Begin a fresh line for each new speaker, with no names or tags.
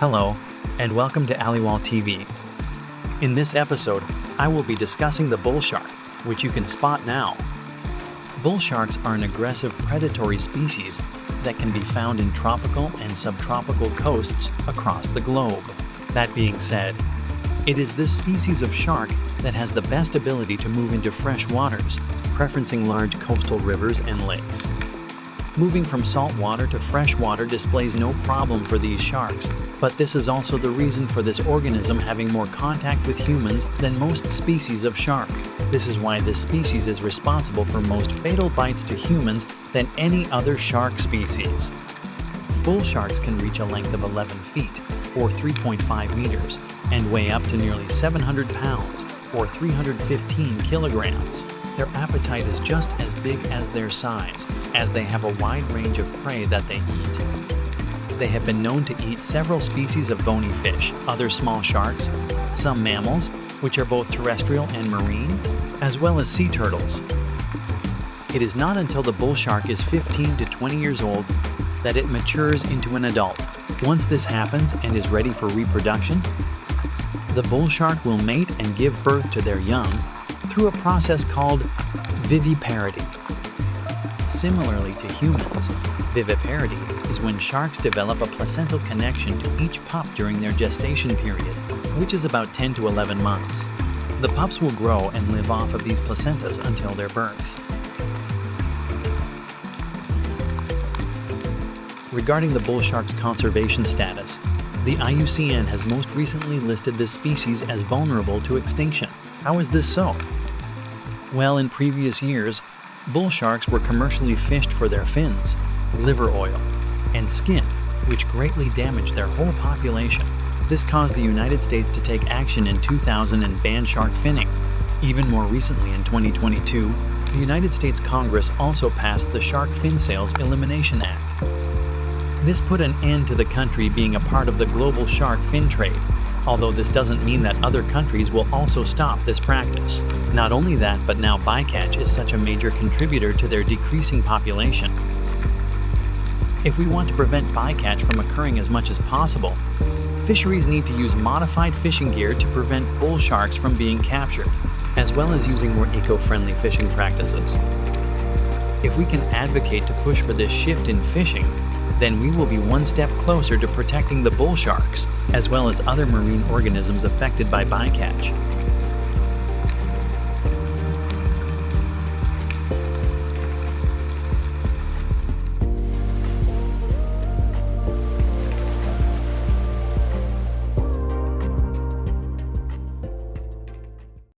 Hello, and welcome to Aliwal TV. In this episode, I will be discussing the bull shark, which you can spot now. Bull sharks are an aggressive predatory species that can be found in tropical and subtropical coasts across the globe. That being said, it is this species of shark that has the best ability to move into fresh waters, preferencing large coastal rivers and lakes. Moving from salt water to fresh water displays no problem for these sharks, but this is also the reason for this organism having more contact with humans than most species of shark. This is why this species is responsible for most fatal bites to humans than any other shark species. Bull sharks can reach a length of 11 feet, or 3.5 meters, and weigh up to nearly 700 pounds, or 315 kilograms. Their appetite is just as big as their size, as they have a wide range of prey that they eat. They have been known to eat several species of bony fish, other small sharks, some mammals, which are both terrestrial and marine, as well as sea turtles. It is not until the bull shark is 15 to 20 years old that it matures into an adult. Once this happens and is ready for reproduction, the bull shark will mate and give birth to their young through a process called viviparity. Similarly to humans, viviparity is when sharks develop a placental connection to each pup during their gestation period, which is about 10 to 11 months. The pups will grow and live off of these placentas until their birth. Regarding the bull shark's conservation status, the IUCN has most recently listed this species as vulnerable to extinction. How is this so? Well, in previous years, bull sharks were commercially fished for their fins, liver oil, and skin, which greatly damaged their whole population. This caused the United States to take action in 2000 and ban shark finning. Even more recently, in 2022, the United States Congress also passed the Shark Fin Sales Elimination Act. This put an end to the country being a part of the global shark fin trade, although this doesn't mean that other countries will also stop this practice. Not only that, but now bycatch is such a major contributor to their decreasing population. If we want to prevent bycatch from occurring as much as possible, fisheries need to use modified fishing gear to prevent bull sharks from being captured, as well as using more eco-friendly fishing practices. If we can advocate to push for this shift in fishing, then we will be one step closer to protecting the bull sharks, as well as other marine organisms affected by bycatch.